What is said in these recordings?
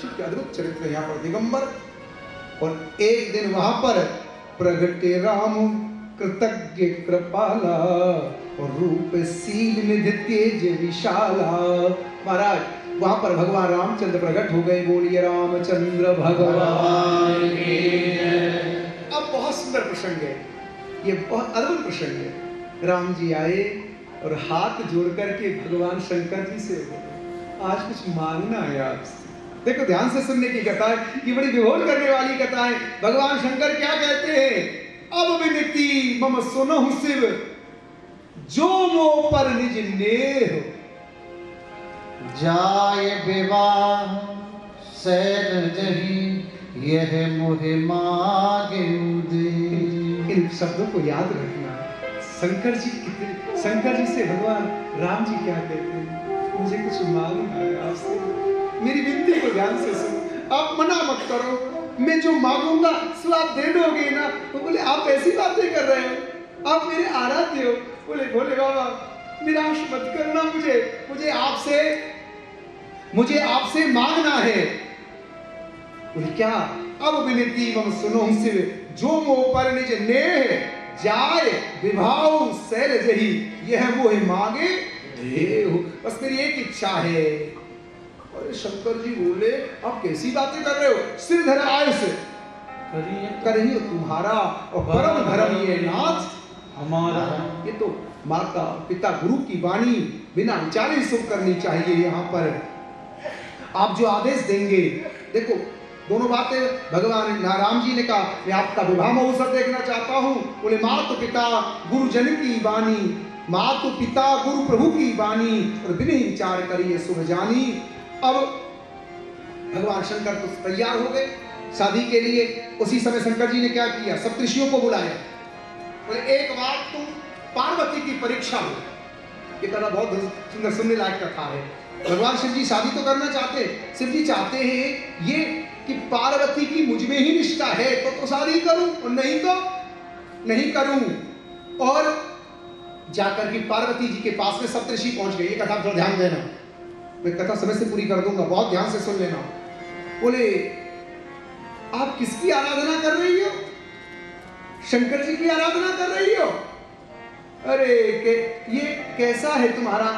शिव के अद्भुत चरित्र यहाँ पर दिगंबर। और एक दिन वहां पर प्रगटे राम कृतज्ञ कृपाला और रूप सील निधि तेज विशाला। महाराज वहां पर भगवान रामचंद्र प्रकट हो गए। बोलिए रामचंद्र भगवान की जय। अब बहुत सुंदर प्रसंग है, ये बहुत अद्भुत प्रसंग है। राम जी आए और हाथ जोड़ करके भगवान शंकर जी से बोले, आज कुछ मांगना है आपसे। देखो ध्यान से सुनने की कथा है, ये बड़ी विभोर करने वाली कथा है। भगवान शंकर क्या कहते हैं, अब विनती मम सुनहु शिव जो मो पर निज नेह जाय विवाह सैल जही यह मोहे मागे दे। इन शब्दों को याद रखना। शंकर जी कितने, शंकर जी से भगवान राम जी क्या कहते हैं, मुझे कुछ मांगना है आपसे, मेरी विनती को ध्यान से सुनो, आप मना मत करो, मैं जो मांगूंगा सो आप दे दोगे ना। वो बोले आप ऐसी बातें कर रहे हो, आप मेरे आराध्य हो। बोले भोले बाबा निराश मत करना, मुझे आपसे मांगना है। बोले क्या, अब विनती मम सुनो शिव जो मोह पर निज नेह जाय विभाव शैल जही यह मोह मांगे देहु। बस मेरी एक इच्छा है। अरे शंकर जी बोले आप कैसी बातें कर रहे हो, सिर धर आयुष करिए तुम्हारा और परम धर्म ये नाथ हमारा। ये तो माता पिता गुरु की वाणी बिना विचारे सुन करनी चाहिए। यहाँ पर आप जो आदेश देंगे, देखो दोनों बातें भगवान राम जी ने कहा, मैं आपका विवाह महोत्सव देखना चाहता हूँ। बोले मातु पिता गुरुजन की वाणी, मातु पिता गुरु प्रभु की वाणी और बिना विचार करिए शुभ जानी। अब भगवान शंकर तो तैयार हो गए शादी के लिए। उसी समय शंकर जी ने क्या किया, सप्तऋषियों को बुलाया। बोले एक बार तुम पार्वती की परीक्षा हो। ये कथा बहुत सुंदर सुनने लायक कथा है। भगवान शिव जी शादी तो करना चाहते, शिव जी चाहते हैं ये कि पार्वती की मुझ में ही निष्ठा है तो शादी करूं, और नहीं तो नहीं करूं। और जाकर के पार्वती जी के पास में सप्तऋषि पहुंच गए। ये कथा थोड़ा ध्यान देना, मैं कथा समय से पूरी कर दूंगा, बहुत ध्यान से सुन लेना। बोले आप किसकी आराधना कर रही हो, शंकर जी की आराधना कर रही हो। अरे ये कैसा है तुम्हारा,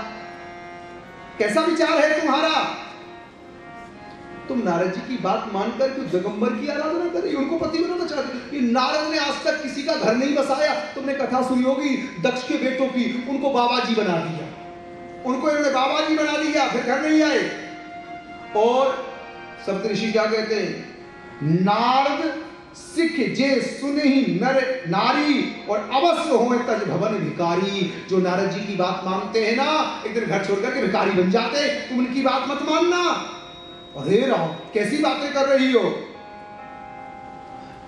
कैसा विचार है तुम्हारा, तुम नारद जी की बात मानकर क्यों दिगंबर की आराधना कर रही हो, उनको पति बनाना चाहती हो। कि नारद ने आज तक किसी का घर नहीं बसाया। तुमने कथा सुनी होगी दक्ष के बेटों की, उनको बाबा जी बना दिया, उनको इन्होंने बाबा जी बना दिया, फिर घर नहीं आए। और सप्तऋषि क्या कहते हैं, नारद सिख जे सुने ही नर नारी और अवश्य हो तज भवन भिकारी। जो नारद जी की बात मानते हैं ना, एक दिन घर छोड़कर के भिखारी बन जाते। तुम उनकी बात मत मानना। अरे राम कैसी बातें कर रही हो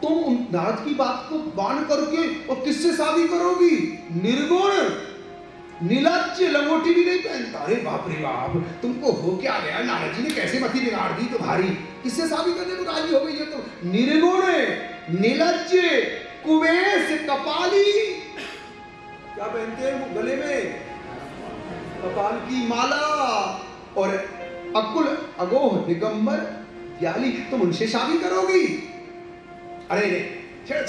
तुम, उन नारद की बात को मान करके और किससे शादी करोगी, निर्गुण नीलाच्य लंगोटी भी नहीं पहनता। अरे बाप रे बाप, तुमको हो क्या गया, नारद जी ने कैसे मति बिगाड़ दी तुम्हारी, किससे शादी करने को राजी हो गई है तुम। निर्गुण नीलाच्य कुवेश कपाली, क्या पहनते हैं वो गले में, कपाल की माला, और अकुल अगोह दिगंबर व्याली, तुम उनसे शादी करोगी। अरे छेड़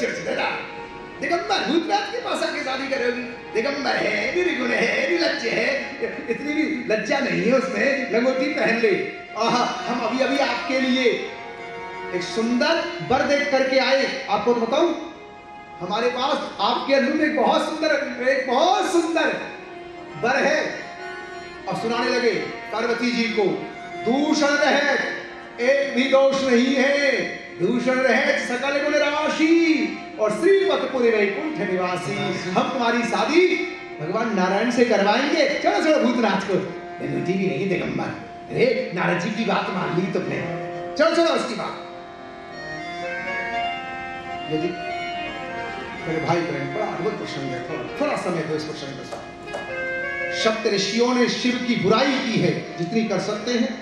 दिगंबर भूतनाथ के पास आके शादी करोगी। दिगंबर है, निर्गुण है, निर्लज्ज है, इतनी भी लज्जा नहीं है उसमें, लंगोटी पहन ले। हम अभी अभी आपके लिए एक सुंदर वर देख करके आए। आपको तो बताऊं, हमारे पास आपके अनुरूप एक बहुत सुंदर वर है। अब सुनाने लगे पार्वती जी को, दूषण रहित एक भी दोष नहीं है, दूषण रहित सकल गुण राशि और श्रीपतपुरी वैकुंठ निवासी। हम तुम्हारी शादी भगवान नारायण से करवाएंगे। चलो चलो भूतनाथ को, भी नहीं दिगंबर, अरे नारद जी की बात मान ली तुमने, चलो चलो उसकी बात। यदि मेरे भाई बहन बड़ा अद्भुत प्रसंग है, थोड़ा समय दो इस प्रसंग के साथ। सप्त ऋषियों ने शिव की बुराई की है जितनी कर सकते हैं,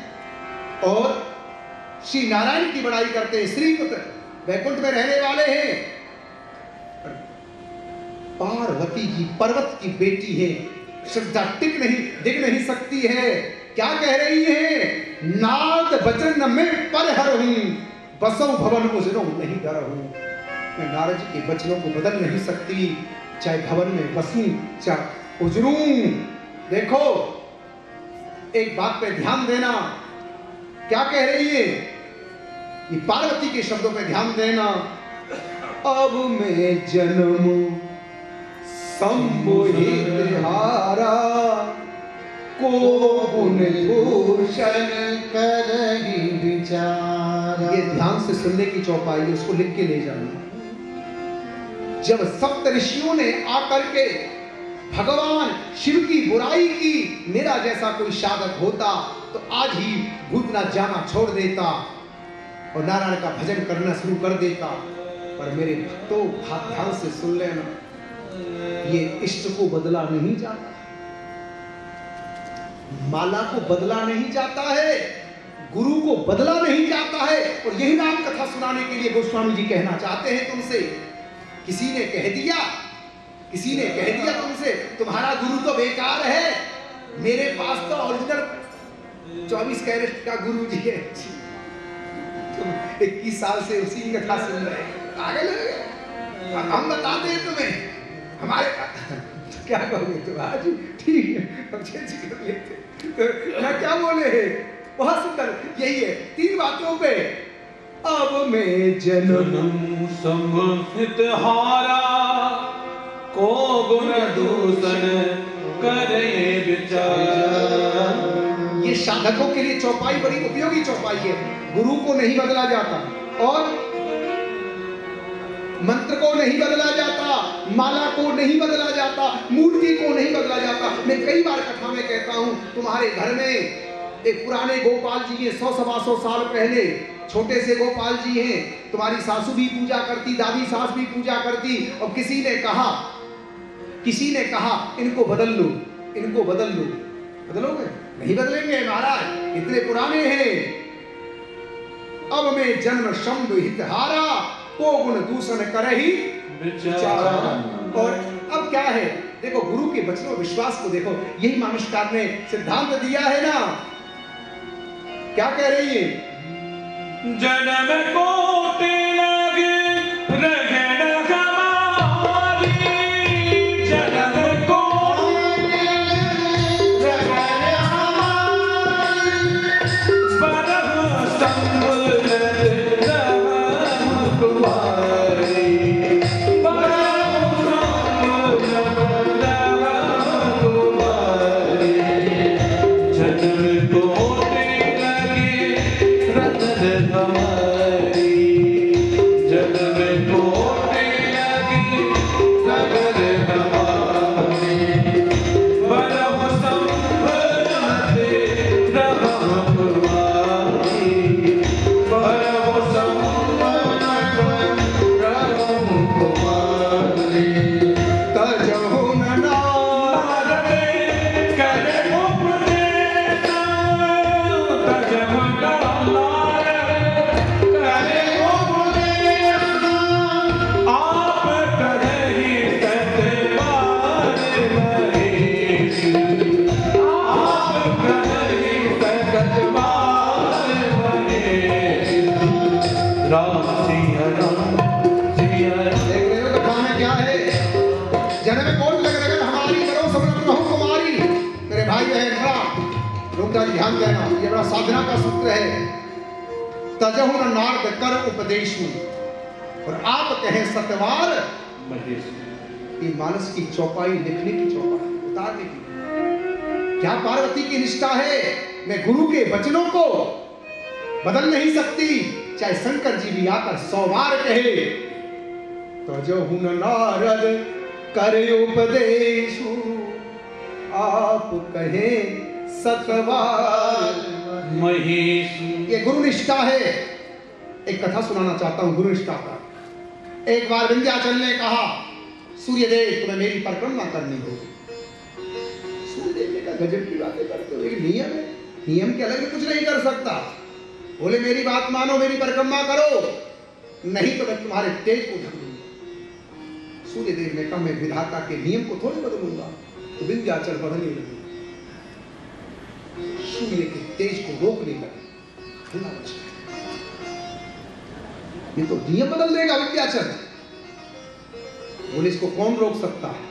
और श्री नारायण की बड़ाई करते हैं। श्रीपुत्र वैकुंठ में रहने वाले हैं। पार्वती जी पर्वत की बेटी है, श्रद्धा दिख नहीं सकती है। क्या कह रही है? नाद वचन में पर हर हूं, बसों भवन उजरों नहीं डर हूं। मैं नारद जी के वचनों को बदल नहीं सकती, चाहे भवन में बसूं चाहे उजरूं। देखो एक बात पे ध्यान देना, क्या कह रही है? ये पार्वती के शब्दों पे ध्यान देना। अब मैं जन्म सम्मोहित हारा, को गुण भूषण करहि विचार। ये ध्यान से सुनने की चौपाई है, उसको लिख के ले जाना। जब सप्त ऋषियों ने आकर के भगवान शिव की बुराई की, मेरा जैसा कोई साधक होता तो आज ही भूतनाथ जाना छोड़ देता और नारायण का भजन करना शुरू कर देता। पर मेरे भक्तों, हाथ ध्यान से सुन लेना, ये इष्ट को बदला नहीं जाता, माला को बदला नहीं जाता है, गुरु को बदला नहीं जाता है। और यही राम कथा सुनाने के लिए गोस्वामी जी कहना चाहते हैं तुमसे। किसी ने कह दिया तुमसे तुम्हारा गुरु तो बेकार है, मेरे पास तो ओरिजिनल 24 कैरेट का गुरु जी है। तुम 21 साल से उसी की कथा सुन रहे हैं, पागल हो गए। हम बताते हैं तुम्हें, हमारे क्या कहोगे तुम? आज ठीक है, हम चेंज कर लेते। तो मैं क्या बोले हैं? बहुत सुंदर, यही है 3 बातों पे। अब मैं जन्म सम्मोहित हारा, को गुण दूषण करे विचार। ये साधकों के लिए चौपाई बड़ी उपयोगी चौपाई है। गुरु को नहीं बदला जाता और मंत्र को नहीं बदला जाता, माला को नहीं बदला जाता, मूर्ति को नहीं बदला जाता। मैं कई बार कथा में कहता हूं, तुम्हारे घर में एक पुराने गोपाल जी हैं, 100-125 साल पहले छोटे से गोपाल जी हैं। तुम्हारी सासू भी पूजा करती, दादी सास भी पूजा करती, और किसी ने कहा इनको बदल लो, इनको बदल लो। बदलोगे? नहीं बदलेंगे महाराज, इतने पुराने हैं। अब मैं जन्म शंभ हित हारा, को गुण दूषण करहि विचार। और अब क्या है? देखो गुरु के वचनों विश्वास को देखो, यही मानुषकार ने सिद्धांत दिया है ना। क्या कह रही है? जन्म कोटि लगे रहन हमारी, जन्म कोटि रहन हमारी, परम संबल राम कुमारी, परम संबल राम कुमारी। जन्म कोटि लगे रतन हमारी, जन्म कोटि लगी रतन हमारी, परम संबल राम कुमारी, परम संबल राम कुमारी। तजहु न नारद करे उपदेश, तजहु नारद करे उपदेश, आप करहि सतबार महेश, आप करहि सतबार महेश। राम सिया राम सिया राम। देख रहे हो कथा में क्या है? जन्म कोट लग रगन हमारी, करो समर्थ रहूं कुमारी। मेरे भाई बहन रुकता ध्यान देना, ये बड़ा साधना का सूत्र है। तजहु न नारद कर उपदेशु, और आप कहें सतवार महेश। ये मानस की चौपाई, लिखने की चौपाई, उतारने की। क्या पार्वती की निष्ठा है? मैं गुरु के वचनों को बदल नहीं सकती, चाहे शंकर जी भी आकर 100 बार कहे। तजहु न नारद करे उपदेशु, आप कहे सतवार महेश। ये गुरु निष्ठा है। एक कथा सुनाना चाहता हूं गुरु निष्ठा का। एक बार विंध्याचल ने कहा, सूर्यदेव तुम्हें मेरी परिक्रमा करनी होगी। सूर्यदेव ने कहा गजब की बातें करते हो, एक नियम है, नियम के अलग में कुछ नहीं कर सकता। बोले मेरी बात मानो, मेरी परिक्रमा करो, नहीं तो मैं तुम्हारे तेज को ढक दूंगा। सूर्यदेव ने कहा मैं विधाता के नियम को थोड़ी बदलूंगा। तो विंध्याचल बढ़ने लगी। सूर्य के तेज को रोकने लगे। हल्ला मच गया। ये तो नियम बदल देगा विंध्याचल। बोले इसको कौन रोक सकता है?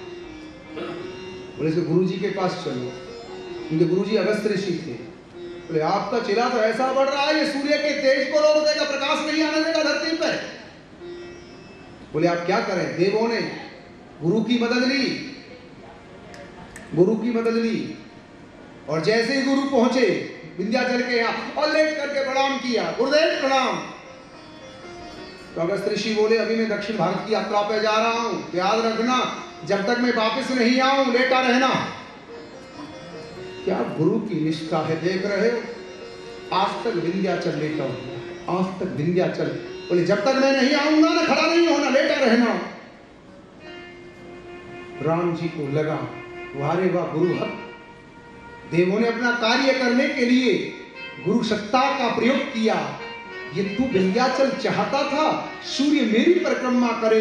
बोले इसको गुरुजी के पास चलो। उनके गुरुजी अगस्त्य ऋषि थे। बोले आपका चिल्ला तो ऐसा बढ़ रहा है, ये सूर्य के तेज को रोक देगा, प्रकाश नहीं आने देगा धरती पर। बोले आप क्या करें? देवों ने गुरु की मदद ली, गुरु की मदद ली, और जैसे ही गुरु पहुंचे विंध्याचल के यहाँ और लेट करके प्रणाम किया, गुरुदेव प्रणाम। तो अगस्त्य ऋषि बोले अभी मैं दक्षिण भारत की यात्रा पे जा रहा हूं, याद रखना जब तक मैं वापस नहीं आऊं लेटा रहना। क्या गुरु की निष्ठा है, देख रहे हो, आज तक विंध्याचल लेटा हुआ, आज तक विंध्याचल। बोले जब तक मैं नहीं आऊंगा ना खड़ा नहीं होना, लेटा रहना। राम जी को लगा वारे वाह गुरु भक्त, देवों ने अपना कार्य करने के लिए गुरु सत्ता का प्रयोग किया। ये तू विंध्याचल चाहता था सूर्य मेरी परिक्रमा करे,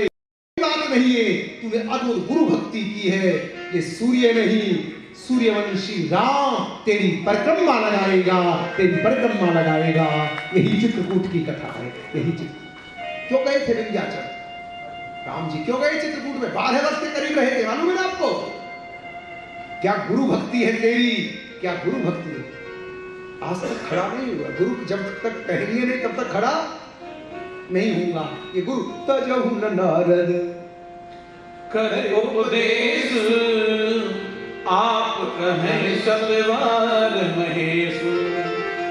बात नहीं है, तूने अद्भुत गुरु भक्ति की है। ये सूर्य नहीं, सूर्यवंशी राम तेरी परिक्रमा लगाएगा, तेरी परिक्रमा लगाएगा। यही चित्रकूट की कथा है, यही चित्र। क्यों गए थे विंध्याचल? राम जी क्यों गए चित्रकूट में? 12 वर्ष के करीब रहे थे, मालूम है ना आपको? क्या गुरु भक्ति है तेरी, क्या गुरु भक्ति है? आज तक खड़ा नहीं हुआ, गुरु जब तक कहेंगे नहीं तब तक खड़ा नहीं होगा। ये गुरु तजहु न नारद कर उपदेश, आप कहें सतवार महेश।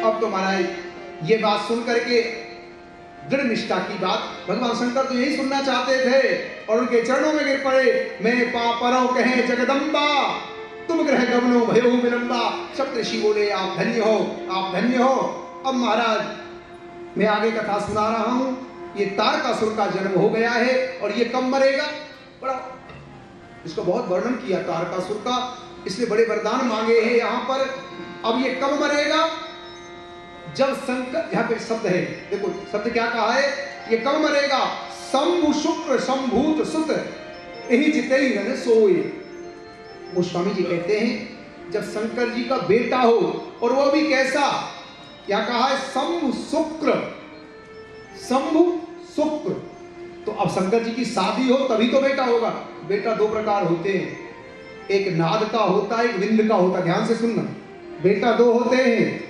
अब तो महाराज ये बात सुन करके दृढ़ निष्ठा की बात, भगवान शंकर तो यही सुनना चाहते थे और उनके चरणों में गिर पड़े। मैं पापरों कहें जगदम्बा, तुम ग्रह गमनो भयो विलंबा। सप्तऋषि बोले आप धन्य हो, आप धन्य हो। अब महाराज मैं आगे कथा सुना रहा हूं। ये तारकासुर का जन्म हो गया है और ये कब मरेगा? बड़ा इसको बहुत वर्णन किया तारकासुर का, इसलिए बड़े वरदान मांगे हैं यहाँ पर। अब ये कब मरेगा? जब शंकर, यहाँ पे शब्द है, देखो शब्द क्या कहा है, ये कब मरेगा? शंभु शुक्र शंभूत सुत यही जिते ही रहने सोए। गोस्वामी जी कहते हैं जब शंकर जी का बेटा हो, और वो भी कैसा, क्या कहा है? शंभु शुक्र, शंभु शुक्र। तो अब शंकर जी की शादी हो तभी तो बेटा होगा। बेटा दो प्रकार होते हैं, एक नाद का होता है, एक विंद का होता है। ध्यान से सुनना, बेटा दो होते हैं,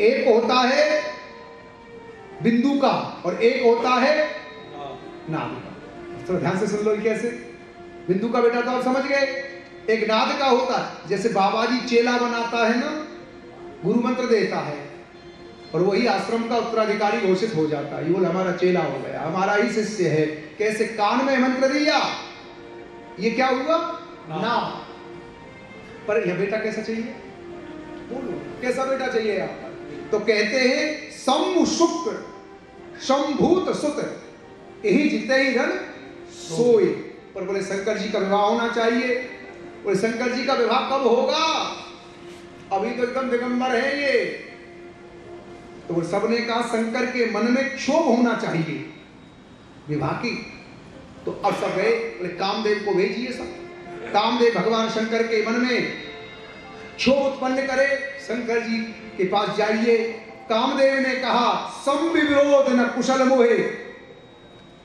एक होता है बिंदु का और एक होता है नाद का। तो ध्यान से सुन लो कैसे। बिंदु का बेटा तो आप समझ गए, एक नाद का होता है। जैसे बाबा जी चेला बनाता है ना, गुरु मंत्र देता है और वही आश्रम का उत्तराधिकारी घोषित हो जाता है, ये बोले हमारा चेला हो गया, हमारा ही शिष्य है। कैसे कान में मंत्र दिया, ये क्या हुआ? नाम। पर यह बेटा कैसा चाहिए? बोलो कैसा बेटा चाहिए आपको? तो कहते हैं शंभु शुक्र शंभूत सुत यही जिते ही रन सोए। पर बोले शंकर जी का विवाह होना चाहिए। बोले शंकर जी का विवाह कब होगा? अभी तो एकदम दिगंबर है ये। तो सबने कहा शंकर के मन में क्षोभ होना चाहिए विवाह की। तो अब सब गए, बोले कामदेव को भेजिए। सब कामदेव भगवान शंकर के मन में क्षोभ उत्पन्न करे, शंकर जी के पास जाइए। कामदेव ने कहा संबि विरोध न कुशल मोहे।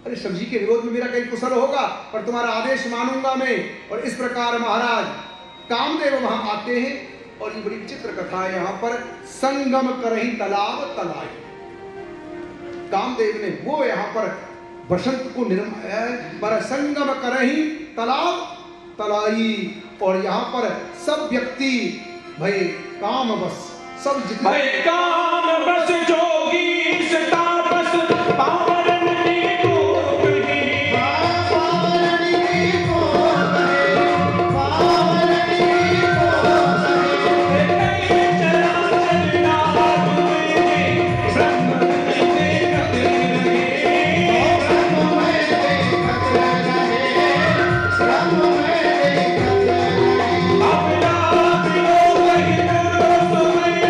अरे शिव जी के विरोध में मेरा कहीं कुशल होगा, पर तुम्हारा आदेश मानूंगा मैं। और इस प्रकार महाराज कामदेव वहां आते हैं और ये बड़ी विचित्र कथा है यहाँ पर। संगम करही तालाब तलाई, कामदेव ने वो यहाँ पर बसंत को पर संगम करही तालाब तलाई। और यहाँ पर सब व्यक्ति भाई काम बस, सब जितने भाई काम बस जोगी तापस पावरन की को कही, पावरन की को कहे, पावरन की को कहे। चराचर नाम में ब्रह्म में देखत रहे, ब्रह्म में देखत रहे, ब्रह्म में देखत रहे। अपना वियोग ही करो तो मैं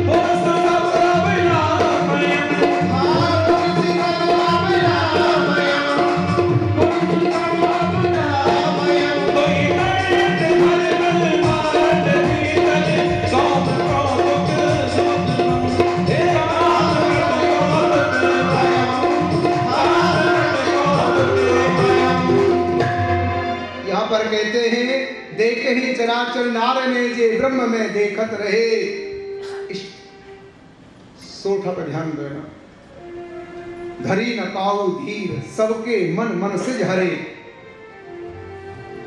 हो सब रवना ही चराचर नार में जे ब्रह्म में देखत रहे। इस सोठा पे ध्यान देना। धरी न काऊ धीर सबके मन मन से हरे।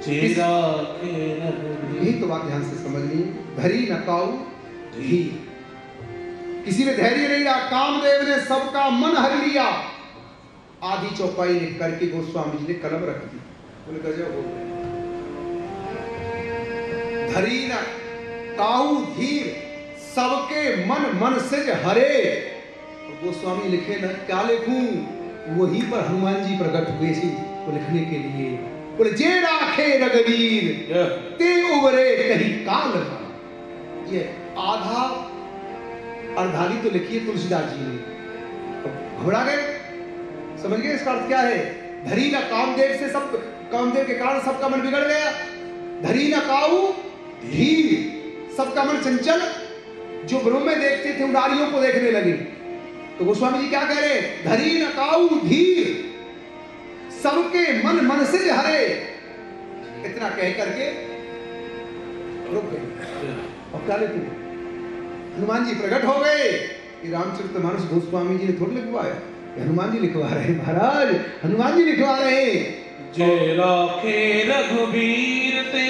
जेरा के रघुवीर। यही तो बात ध्यान से समझनी। धरी न काऊ धीर, किसी में धैर्य नहीं रहा। कामदेव ने सबका मन हर लिया। आधी चौपाई लिख करके गोस्वामी जी ने कलम रख दी। बोले गजब हो गया। धरी न काऊ धीर सबके मन मन से हरे। गोस्वामी लिखे न क्या लिखूं, वहीं पर हनुमान जी प्रकट हुए थे वो लिखने के लिए। बोले जे राखे रघुवीर ते उबरे कहीं काल का। ये आधा अर्धाली तो लिखी है तुलसीदास जी ने। घबरा गए, समझ गए इसका अर्थ क्या है। धरी न कामदेव से सब, कामदेव के कारण सबका मन बिगड़ गया। धरी न काऊ धीर सबका मन चंचल, जो ब्रह्म में देखते थे उदारियों को देखने लगे। तो गोस्वामी जी क्या कह रहे, धरी न काऊ धीर सबके मन मन से हरे। इतना कह करके रुक गए। और क्या लेते हनुमान जी प्रकट हो गए। ये रामचरितमानस गोस्वामी जी ने थोड़ा लिखवाया, हनुमान जी लिखवा रहे हैं महाराज, हनुमान जी लिखवा रहे हैं। जे राखे रघुवीर ते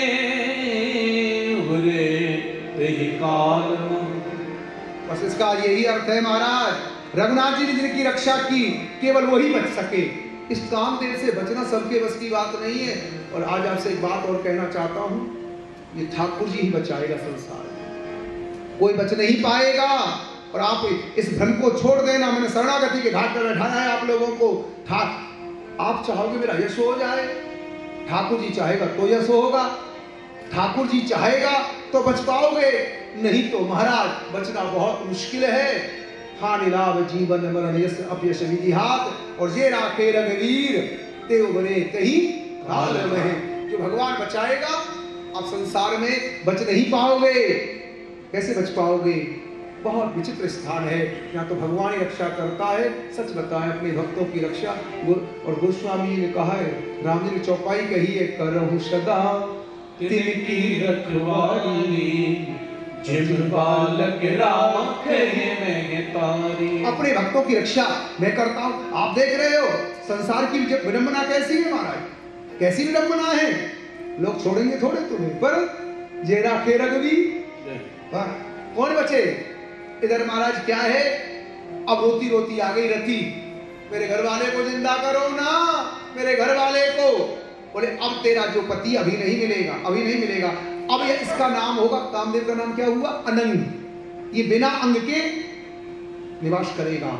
उबरे तेहि काल मह। बस इसका यही अर्थ है महाराज। रघुनाथ जी ने जिनकी रक्षा की केवल वही बच सके। इस कामदेव से बचना सबके बस की बात नहीं है। और आज आपसे एक बात और कहना चाहता हूं, ये ठाकुर जी ही बचाएगा संसार में, कोई बच नहीं पाएगा। और आप इस भ्रम को छोड़ देना। मैंने शरणागति के घाट पर बैठाना है आप लोगों को। आप चाहोगे मेरा यश हो जाए, ठाकुर जी चाहेगा तो यश होगा। ठाकुर जी चाहेगा तो बच पाओगे, नहीं तो महाराज बचना बहुत मुश्किल है। हानि लाभ जीवन मरण यश अपयश विधि हाथ। और ये राखे रघुवीर ते उबरे कहीं काल में। जो भगवान बचाएगा आप संसार में बच नहीं पाओगे। कैसे बच पाओगे, बहुत विचित्र स्थान है। यहाँ तो भगवान ही रक्षा करता है। सच बताएं अपने भक्तों की रक्षा। और गोस्वामी ने कहा है, राम जी ने चौपाई कही है, करहु सदा तिनकी रखवाली जिन बालक राखे में तारी। अपने भक्तों की रक्षा मैं करता हूँ। आप देख रहे हो संसार की विडंबना कैसी है महाराज, कैसी विडंबना है। लोग छोड़ेंगे थोड़े तुम्हें, पर जे राखे रघुवीर कौन बचे। इधर महाराज क्या है, अब रोती रोती आ गई रति, मेरे घर वाले को जिंदा करो ना, मेरे घर वाले को। बोले अब तेरा जो पति अभी नहीं मिलेगा, अभी नहीं मिलेगा। अब ये इसका नाम होगा, कामदेव का नाम क्या हुआ, अनंग। ये बिना अंग के निवास करेगा।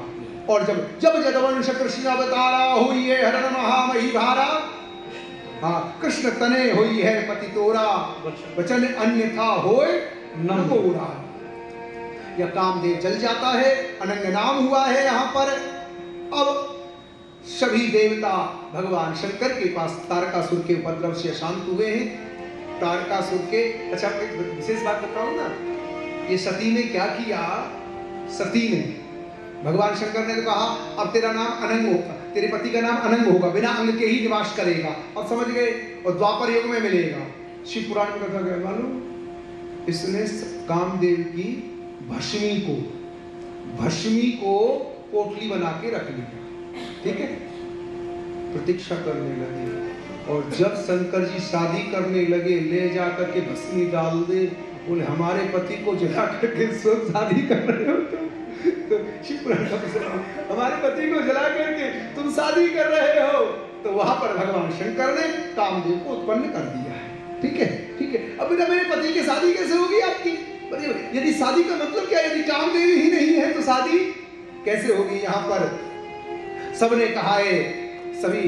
और जब जब जदवंश कृष्ण अवतारा हुई है हरण महामही भारा। हाँ, कृष्ण तने हुई है पति तोरा, वचन अन्यथा होए न मोरा। यह कामदेव जल जाता है, अनंग नाम हुआ है यहाँ पर। अब सभी देवता भगवान शंकर के पास तारकासुर के उपद्रव से शांत हुए हैं। तारकासुर के, अच्छा एक विशेष बात बताऊं ना, ये सती ने क्या किया। सती ने, भगवान शंकर ने तो कहा अब तेरा नाम अनंग होगा, तेरे पति का नाम अनंग होगा, बिना अंग के ही निवास करेगा। अब समझ गए, और द्वापर युग में मिलेगा। शिव पुराण में कथा गया मालूम, इसने कामदेव की भस्मी को पोटली बना के रख लिया। ठीक है, प्रतीक्षा करने लगे। और जब शंकर जी शादी करने लगे, ले जाकर के भस्मी डाल दे। बोले हमारे पति को जला करके सब शादी कर रहे हो तुम। तो शिवपुराण का हमारे पति को जला करके तुम शादी कर रहे हो। तो वहां पर भगवान शंकर ने कामदेव को उत्पन्न कर दिया है। ठीक है, ठीक है। अब बेटा मेरे पति की शादी कैसे होगी आपकी। यदि शादी का मतलब क्या, यदि कामदेव ही नहीं है तो शादी कैसे होगी। यहाँ पर सबने कहा है, सभी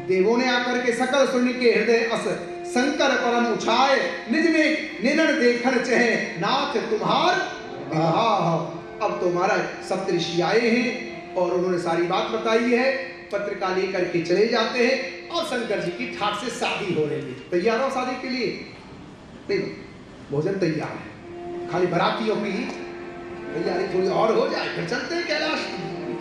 देवों ने आकर के सकल सुन के हृदय अस शंकर परम उछाए, निज में निनन देखन चहे नाथ तुम्हार विवाह। अब तो महाराज सप्तऋषि आए हैं और उन्होंने सारी बात बताई है। पत्रिका लेकर के चले जाते हैं और शंकर जी की ठाट से शादी हो रही है। तैयार हो शादी के लिए, देखो भोजन तैयार है, खाली बरातियों की तैयारी थोड़ी और हो जाए फिर चलते हैं कैलाश।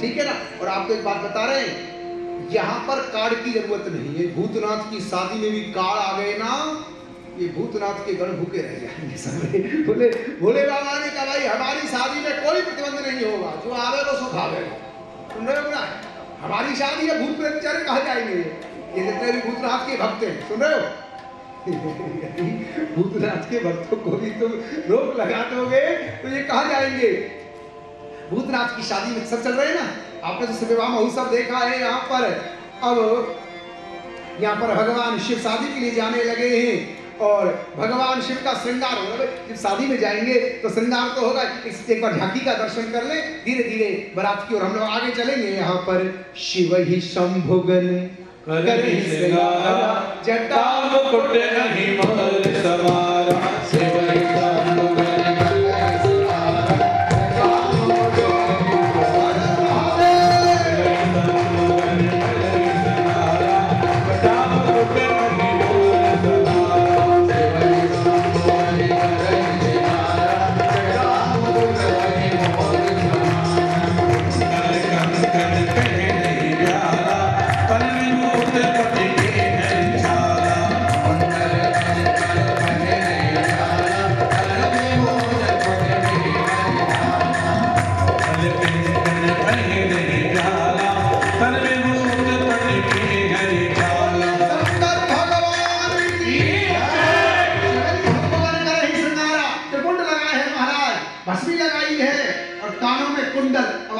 ठीक है ना। और आपको एक बात बता रहे हैं, यहाँ पर कार्ड की जरूरत नहीं है। भूतनाथ की शादी में भी कार्ड आ गए ना, ये भूतनाथ के गण भूखे रह जाएंगे सामने। बोले भोले बाबा ने कहा भाई हमारी शादी में कोई प्रतिबंध नहीं होगा, जो आवे वो सो खावे। सुन रहे हो ना, हमारी शादी है, भूत प्रेत बेचारे कहाँ जाएंगे? ये जितने भी भूतनाथ के भक्त हैं, सुन रहे हो? भूतनाथ के भक्तों को भी तुम रोक लगा दोगे तो ये कहाँ जाएंगे? भूतनाथ की शादी में सब चल रहे हैं ना, आपने तो विवाह महोत्सव देखा है यहाँ पर। अब यहाँ पर भगवान शिव शादी के लिए जाने लगे हैं और भगवान शिव का श्रृंगार होगा। जब शादी में जाएंगे तो श्रृंगार तो होगा, एक बार झांकी का दर्शन कर ले, धीरे धीरे बारात की ओर हम लोग आगे चलेंगे। यहाँ पर शिव ही शंभुगन करहि श्रृंगारा, जटा मुकुट नहीं मल समारा। शिव ही शंभुगन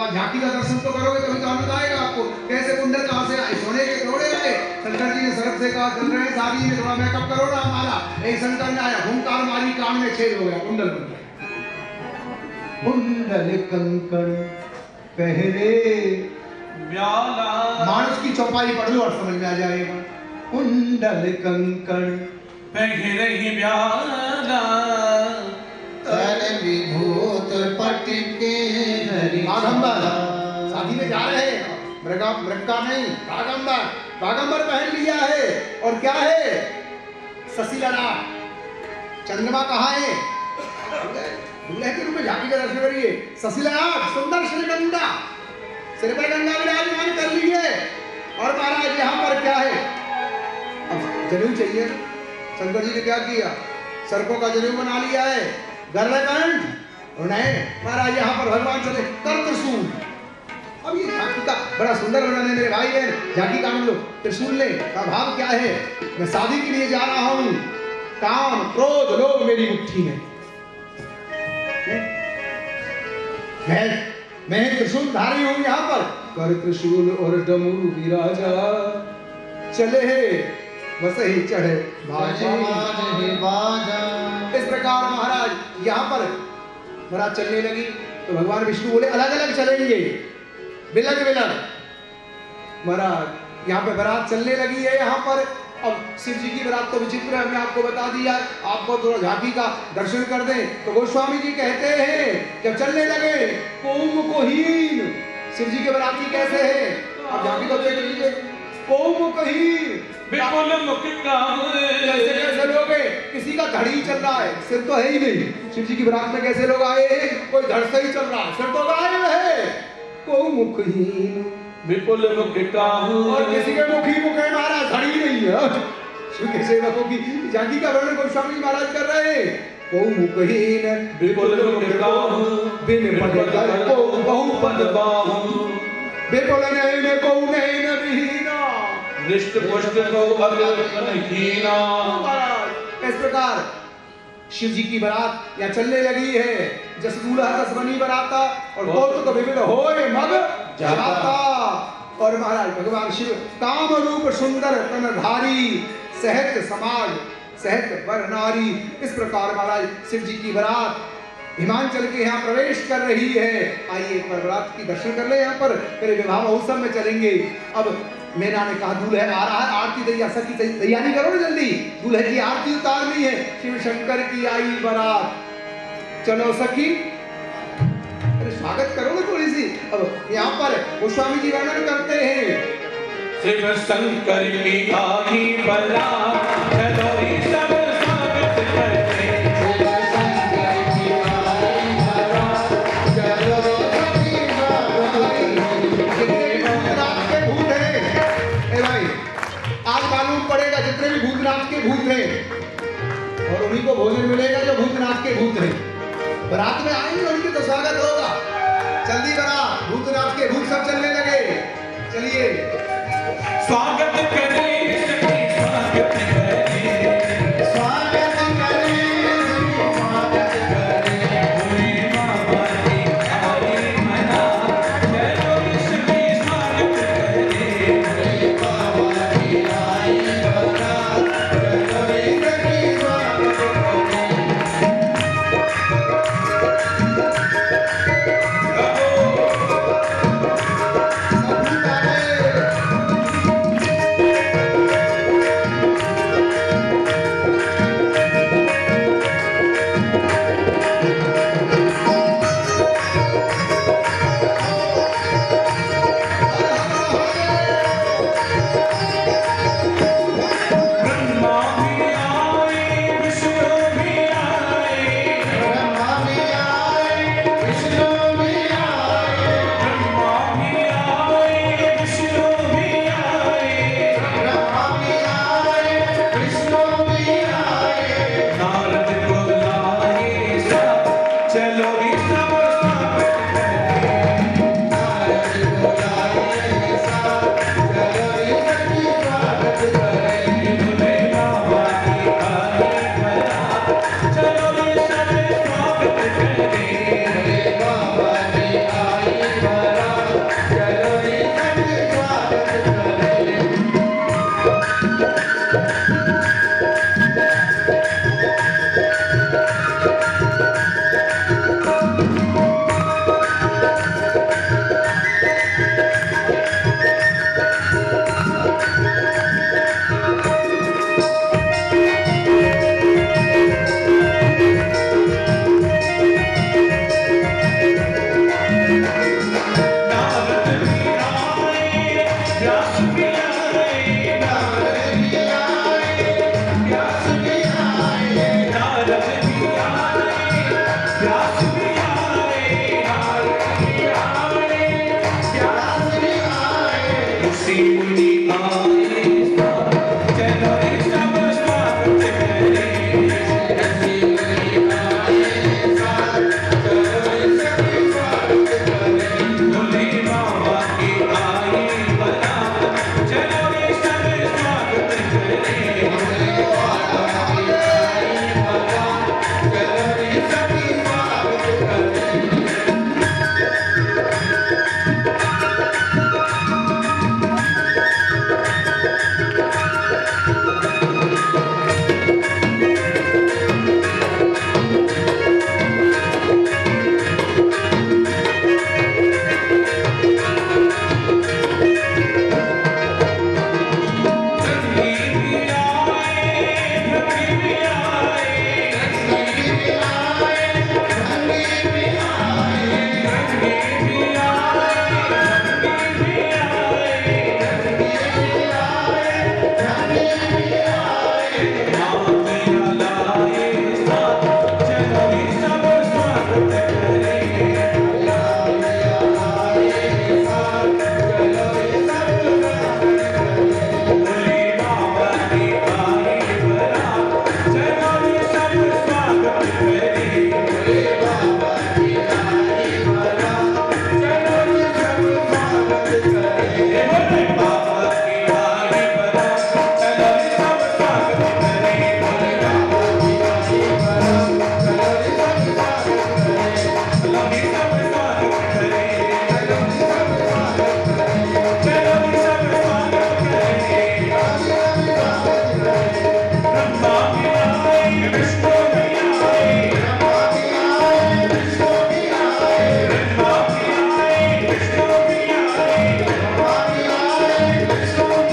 झांकी का दर्शन तो करोगे तभी तो आनंद आएगा आपको। कैसे कुंडल कहाँ से आए? सोने के थोड़े आए। शंकर जी ने शरत से कहा चल रहे हैं शादी में, थोड़ा मेकअप करो ना हमारा। एक शंकर ने आया, हुंकार मारी, कान में छेद हो गया, कुंडल बन गया। कुंडल कंकण पहरे ब्याला, मानस की चौपाई पढ़ लो और समझ में आ जाएगा। कुंडल कंकण पहरे ही ब्याला, तन विभूत पटके बागंबर शादी में जा रहे हैं, मृगा नहीं, बागंबर बागंबर पहन लिया है। और क्या है? ससीलड़ा। चंद्रमा कहाँ है? दूल्हे के रूप में झांकी का दर्शन करिए। ससीलड़ा सुंदर श्रीगंगा, सिर पर गंगा विराजमान कर ली है। और महाराज यहाँ पर क्या है? अब जनेऊ चाहिए। शंकर जी ने क्या किया? सर्पों का जनेऊ बना लिया है, गर्लकंठ। नहीं महाराज यहाँ पर भगवान चले कर त्रिशूल। अब ये झांकी का बड़ा सुंदर बनाने मेरे भाई है। झांकी का हम लोग त्रिशूल ले का भाव क्या है? मैं शादी के लिए जा रहा हूँ, काम क्रोध लोभ मेरी मुट्ठी में। मैं त्रिशूल धारी हूँ यहाँ पर। कर त्रिशूल और डमरू विराजा, चले बस ही चढ़े बाजा। इस प्रकार महाराज यहाँ पर बारात चलने लगी तो भगवान विष्णु बोले अलग अलग चलेंगे, बिलग बिलग। महाराज यहाँ पे बारात चलने लगी है। यहाँ पर अब शिव जी की बारात तो विचित्र है, हमने आपको बता दिया। आपको थोड़ा झांकी का दर्शन कर दें तो गोस्वामी जी कहते हैं जब चलने लगे कोम कोहीन, शिव जी के बाराती कैसे है? अब झांकी को देख लीजिए। कोम कोहीन विपुल मुख कैसे कैसे लोग हैं? किसी का धड़ ही चल रहा है, सिर तो है ही नहीं। शिव जी की बारात में कैसे लोग आए हैं? कोई धड़ से ही चल रहा है, सिर तो गायब है। को मुखहीन विपुल मुख काहू, और किसी के मुख ही मुख है महाराज, धड़ ही नहीं है। शिव कैसे लोगों की झांकी का वर्णन गोस्वामी महाराज कर रहे हैं। को मुखहीन विपुल मुख काहू, बिन पद कर को बहु पद बाहु, विपुल नयन को नयन विहीना, दृष्ट पुष्ट को अग्रहीना। इस प्रकार शिव जी की बारात यहाँ चलने लगी है। जस दूल्हा तस बनी बराता और कौतुक विविध होए मग जाता। और महाराज भगवान शिव काम रूप सुंदर तनधारी, सहत समाज सहत वर नारी। इस प्रकार महाराज शिव जी की बारात हिमांचल के यहाँ प्रवेश कर रही है। आइए एक बार बारात की दर्शन कर ले। यहाँ पर फिर विवाह महोत्सव में चलेंगे। अब मैना ने कहा दूल्हे आ रहा है, आरती तैयार सखी तैयारी करो ना जल्दी, दूल्हे की आरती उतारनी है। शिव शंकर की आई बारात, चलो सखी अरे स्वागत करो ना थोड़ी सी। अब यहाँ पर गोस्वामी जी वर्णन करते हैं शिव शंकर की आई बारात, चलो सब स्वागत करते। आज मालूम पड़ेगा जितने भी भूतनाथ के भूत हैं नहीं। बारात में आएंगे उनके तो स्वागत होगा। जल्दी बारात, भूतनाथ के भूत सब चलने लगे। चलिए स्वागत करें सखी स्वागत करें स्वागत करें स्वागत करें भोले बाबा की आई मना चलो सखी स्वागत करें भोले बाबा की आई बारात चलो रे सखी स्वागत ब्रह्मा भी आए विष्णु भी आए ब्रह्मा भी आए विष्णु भी आए ब्रह्मा भी आए विष्णु भी आए ब्रह्मा भी आए विष्णु भी आए नारद को लाए सब चलो रे सब स्वागत करें नारद को लाए साथ चलो रे सखी स्वागत करें भोले बाबा की आई बरात चलो रे सब स्वागत करें भोले बाबा की आई बारात चलो रे सखी स्वागत करें नारद भी आए व्यास भी आए नारद भी आए व्यास भी आए नारद भी आए व्यास भी आए व्यास भी आए ऋषि मुनि आए चलो रे सब स्वागत करें ऋषि मुनि आए साथ चलो रे सखी स्वागत करें भोले बाबा की आई बरात चलो रे सब स्वागत करें भोले बाबा की आई बारात चलो रे सखी स्वागत करें रंगी भी आए रंगी भी आए रंगी भी आए रंगी भी आए रंगी भी आए रंगी भी आए रंगी भी आए रंगी भी आए मातिया लाए साथ चलो रे सब स्वागत करें भोले बाबा की आई बरात चलो रे सब स्वागत करें भोले बाबा की आई बरात चलो रे सब स्वागत करें भोले बाबा की आई बरात चलो रे सब स्वागत करें चलो रे सब स्वागत करें चलो रे सब स्वागत करें ब्रह्मा भी आए विष्णु भी आए ब्रह्मा भी आए विष्णु भी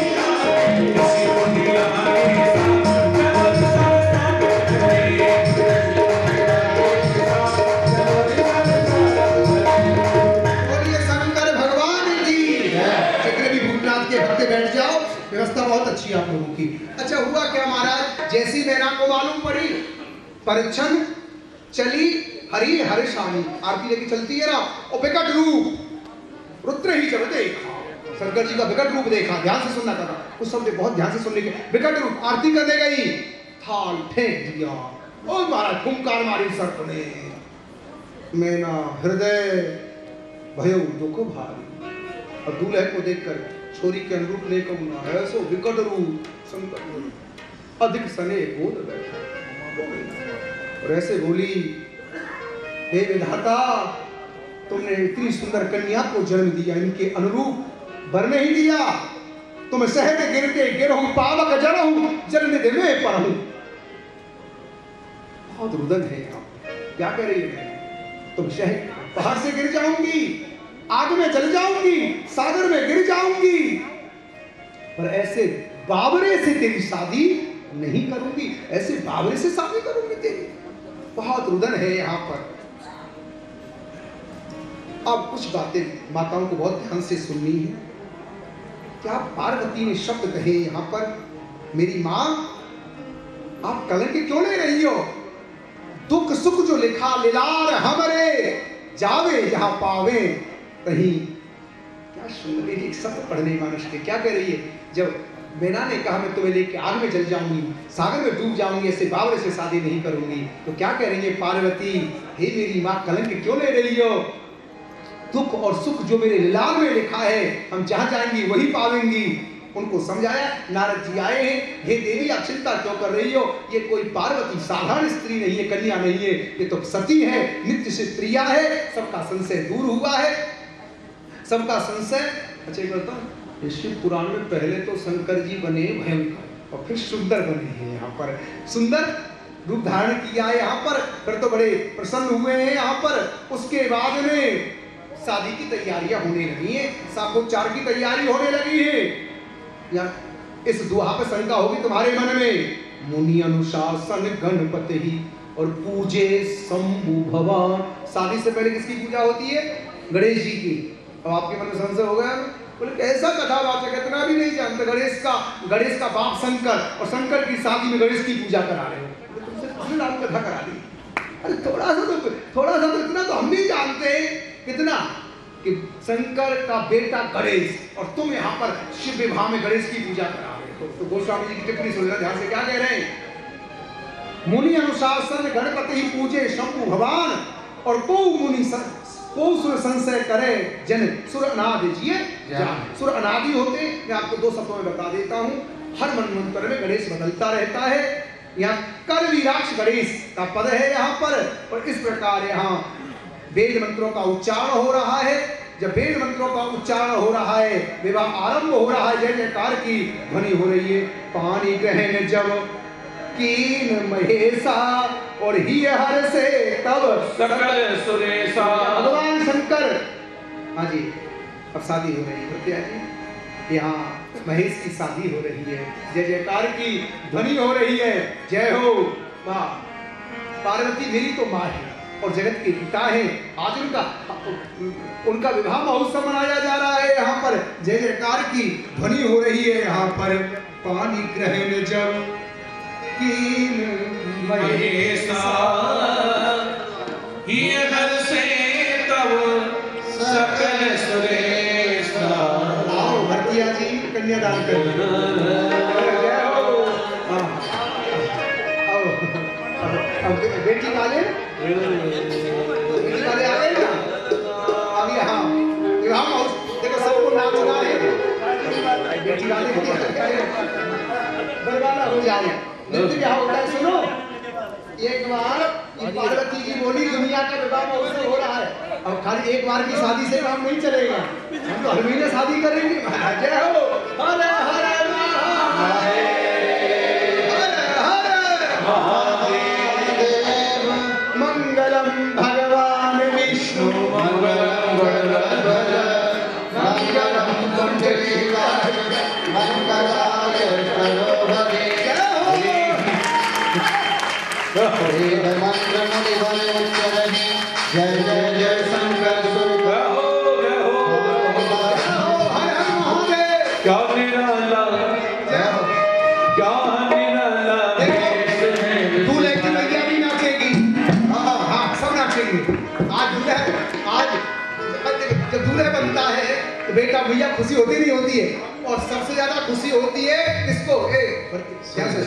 आए ऋषि मुनि आए साथ चलो रे सब स्वागत करें बोलिए शंकर भगवान की चक्रवी भूतनाथ के भक्त बैठ जाओ। व्यवस्था बहुत अच्छी है आप लोगों की। अच्छा हुआ क्या महाराज, जैसी मैना को मालूम पड़ी परिच्छन चली हरि हर्षाणी आरती लेके चलती है ना, और विकट रूप रुद्र ही जब देखा, शंकर जी का विकट रूप देखा। ध्यान से सुनना करना, उस समय बहुत ध्यान से सुनने के। विकट रूप आरती करने गई, थाल फेंक दिया, और महाराज फुंकार मारी सर्प ने। मैना हृदय भयो दुख भारी। और दूल्हे को देखकर छोरी के अनुरूप ने कहूँ ऐसो विकट रूप संकट रूप अधिक सने बोल बैठा। और ऐसे बोली, हे विधाता, तुमने इतनी सुंदर कन्या को जन्म दिया, इनके अनुरूप वर नहीं दिया। तुम सहज गिरते गिरहूं पावक जड़हूं जन्म देवे पर हूं। बहुत रुदन है आप, क्या कह रही है? तुम शहर पहाड़ से गिर जाऊंगी, आग में जल जाऊंगी, सागर में गिर जाऊंगी, पर ऐसे बावरे से तेरी शादी नहीं करूंगी, ऐसे बावरे से शादी करूंगी तेरी। बहुत रुदन है यहाँ पर। अब कुछ बातें माताओं को बहुत ध्यान से सुननी है। क्या पार्वती ने शब्द कहे यहाँ पर, मेरी मां आप कलंक क्यों ले रही हो? दुख सुख जो लिखा लिलार हमरे, जावे जहां पावे कहीं। क्या सुंदर एक शब्द पढ़ने मनुष्य के। क्या कह रही है? जब मैना ने कहा मैं तुम्हें लेके आग में जल जाऊंगी, सागर में डूब जाऊंगी, ऐसे बावरे से शादी नहीं करूंगी, तो क्या कह रही है पार्वती, हे मेरी मां कलंक क्यों ले रही हो? दुख और सुख जो मेरे लाल में लिखा है, हम जहां जाएंगी वही पावेंगी। उनको समझाया। नारद जी आए हैं, हे देवी आप चिंता क्यों कर रही हो? ये कोई पार्वती साधारण स्त्री नहीं है, कन्या नहीं है, ये तो सती है, नित्य से प्रिया है, सबका संशय दूर हुआ है, सबका संशय। अच्छा एक बताऊं, शिव पुराण में पहले तो शंकर जी बने भयंकर और फिर सुंदर बने हैं। यहाँ पर सुंदर रूप धारण किया है यहाँ पर, फिर तो बड़े प्रसन्न हुए हैं यहाँ पर। उसके बाद में शादी की तैयारियां होने लगी है, साखोपचार की तैयारी होने लगी है। या इस दुआ पे शंका होगी तुम्हारे मन में, मुनि अनुशासन गणपति ही और पूजे शंभु भगवान। शादी से पहले किसकी पूजा होती है? गणेश जी की। अब आपके मन में संशय हो गया, बोले कैसा कथावाचक, इतना भी नहीं जानते। गणेश का बाप शंकर, और शंकर की शादी में गणेश की पूजा करा रहे हो, तुमसे कौन नाम कथा करा दी? अरे थोड़ा सा तो इतना तो हम भी जानते हैं। कितना कि शंकर का बेटा गणेश, और तुम यहाँ पर शिव विवाह में गणेश की पूजा करा रहे हो। तो गोस्वामी जी की टिप्पणी सुनना ध्यान से, क्या कह रहे हैं? मुनि अनुशासन गणपति ही पूजे शंभु भगवान, और को मुनि को सुर संशय करे जन सुर अनादि जिए जान। सुर अनादि होते, मैं आपको दो शब्दों में बता देता हूँ। हर मनवंतर में गणेश बदलता रहता है। यहाँ कर वीराक्ष गणेश का पद है यहाँ पर, और इस प्रकार यहाँ वेद मंत्रों का उच्चारण हो रहा है। जब वेद मंत्रों का उच्चारण हो रहा है, विवाह आरंभ हो रहा है, जय जयकार की ध्वनि हो रही है। पानी ग्रहण जब कीन महेशा और ही हर से तब सकल सुरेशा। भगवान शंकर, हाँ जी, अब शादी हो रही है प्रत्या जी, यहाँ महेश की शादी हो रही है, जय जयकार की ध्वनि हो रही है। जय हो वाह। पार्वती मेरी तो माँ है और जगत के पिता है। आज उनका विवाह महोत्सव मनाया जा रहा है यहाँ पर, जय जयकार की ध्वनि हो रही है यहाँ पर। पानी ग्रहण जब कीन महेशा ही हर से तब सकल सुरेशा। आओ भरतिया जी कन्यादान कर। अब बेटी वाले आ गए ना, अब यहाँ विवाह महोत्सव देखो, सबको नाचना है। बेटी वाले बरवाला हो जाए, नृत्य क्या होता है सुनो। एक बार पार्वती जी बोली दुनिया का विवाह महोत्सव हो रहा है, अब खाली एक बार की शादी से काम नहीं चलेगा, हम तो हर महीने शादी करेंगे। जय हो हरे हरे महादेव, मंगलम भगवान विष्णु, मंगलम गणनाथ, मंगलम कुंडलीकाय, मंगलाय सर्वभवे। वेद मंत्र मुनिवर उच्चरहि, जय जय जय शंकर सुर। क्या निराला, क्या निराला दूल्हे की मैया भी नाचेगी। हाँ सब नाचेंगे। आज जब दूल्हे बनता है तो बेटा भैया खुशी होती नहीं होती है, और सबसे ज्यादा खुशी होती है किसको? क्या से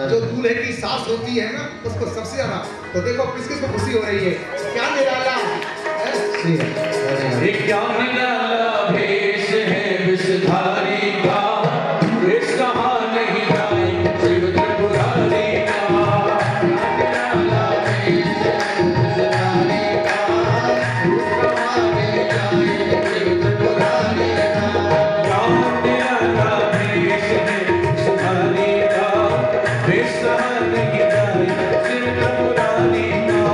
जो दूल्हे की सास होती है ना, उसको सबसे ज्यादा। तो देखो किस किस को खुशी हो रही है, क्या निराला क्या निराला भेष है विषधारी का, विष कहाँ नहीं जाए शिव त्रिपुरारी का। निराला भेष है विषधारी का, विष कहाँ नहीं जाए शिव त्रिपुरारी का। क्या निराला भेष है विषधारी का, विष कहाँ नहीं जाए शिव त्रिपुरारी का।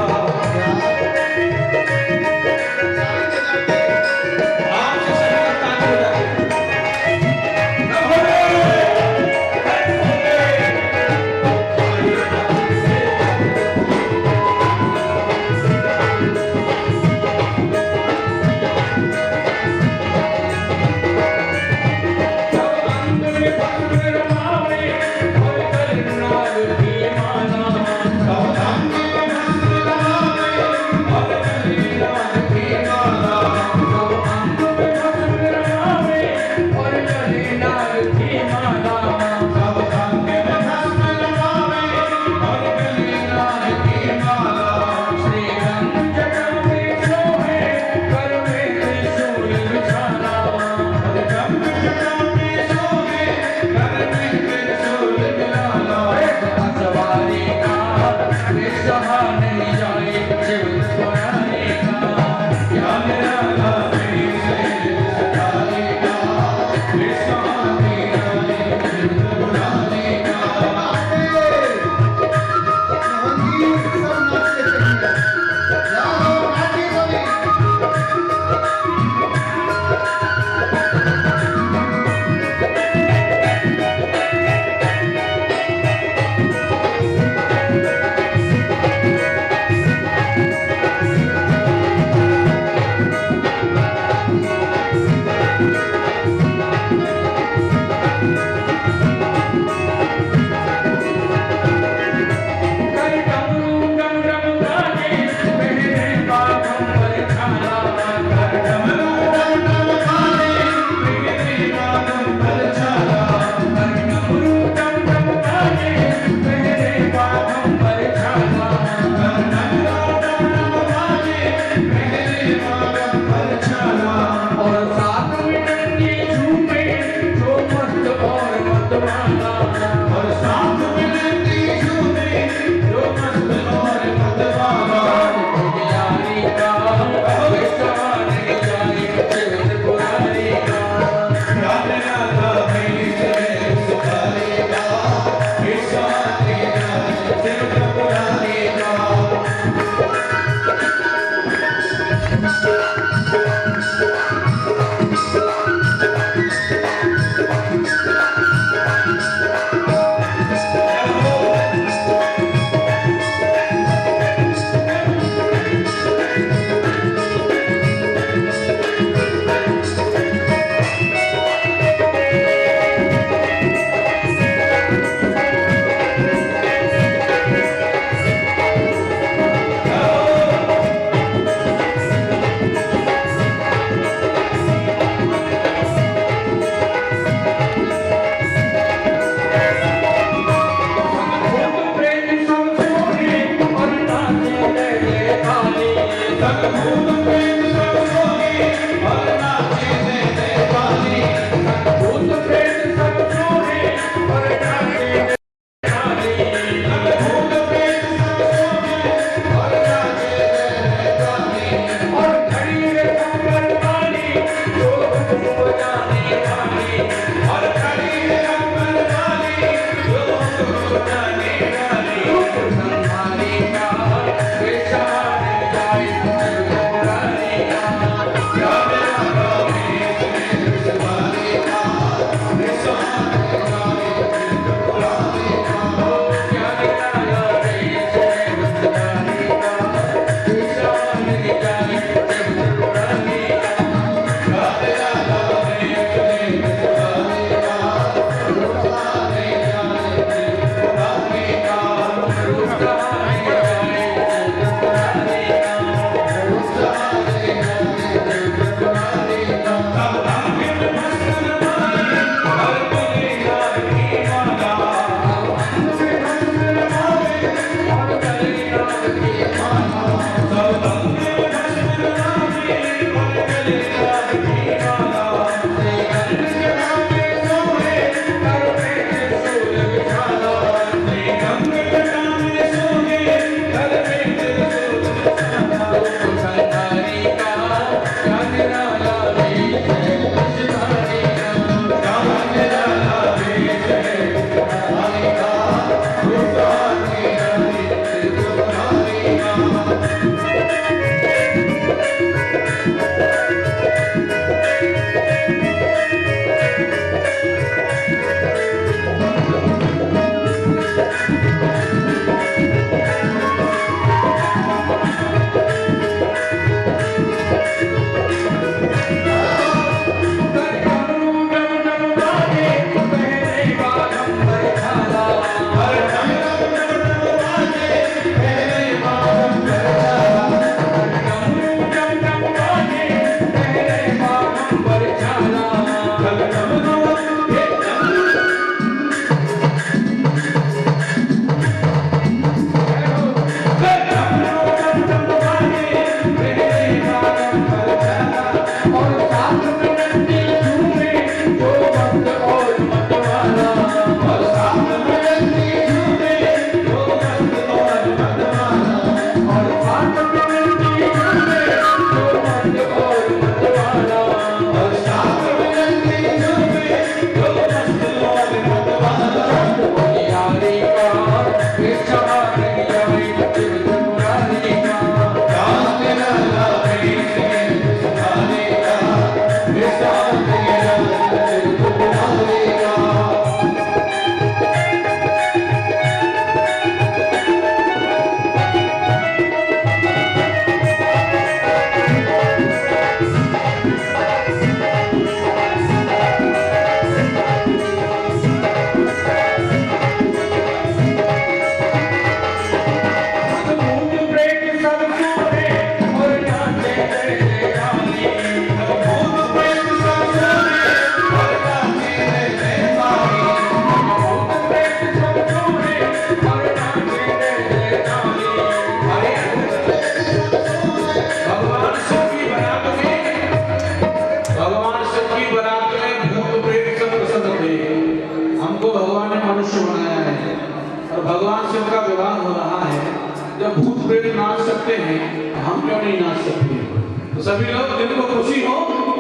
तो सभी लोग जिनको खुशी हो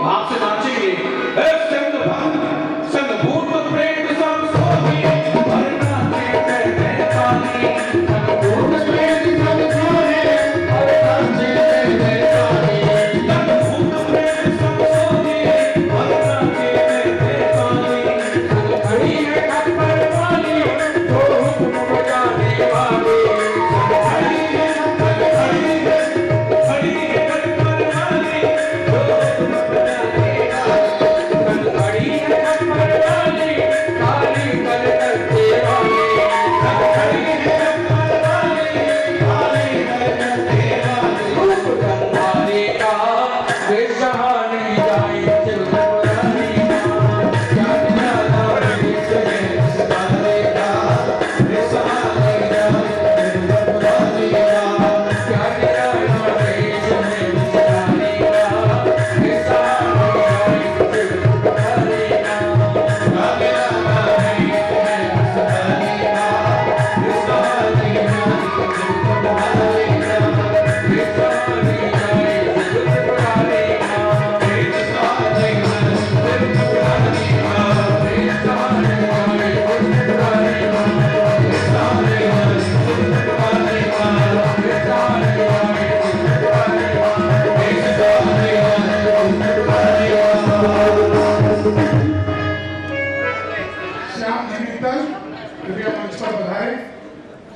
आपसे नाचेंगे। ए संग भक्त संग भूत प्रेत सब सोई हर नाचे जय काली संग भूत प्रेत सब सोई हर नाचे जय काली संग भूत प्रेत सब सोई हर नाचे जय काली संग खड़ी है खप्पर वाली तो हुक्म बजाने वाली संग खड़ी है खप्पर वाली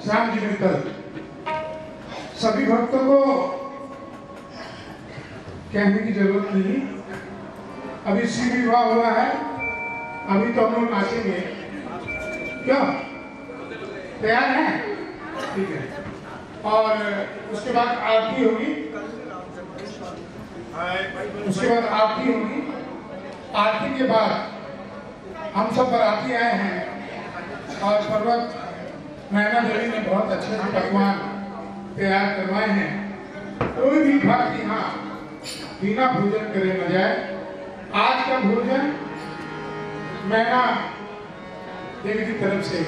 श्याम जी मित्तल सभी भक्तों को कहने की जरूरत नहीं। अभी श्री विवाह हुआ है, अभी तो हम लोग नाचेंगे। क्या तैयार हैं? ठीक है। और उसके बाद आरती होगी, आरती के बाद हम सब बाराती आए हैं और पर्वत नैना देवी ने बहुत अच्छे से पकवान तैयार करवाए हैं। कोई भी भक्त यहाँ बिना भोजन करे न जाए। आज का भोजन नैना देवी की तरफ से,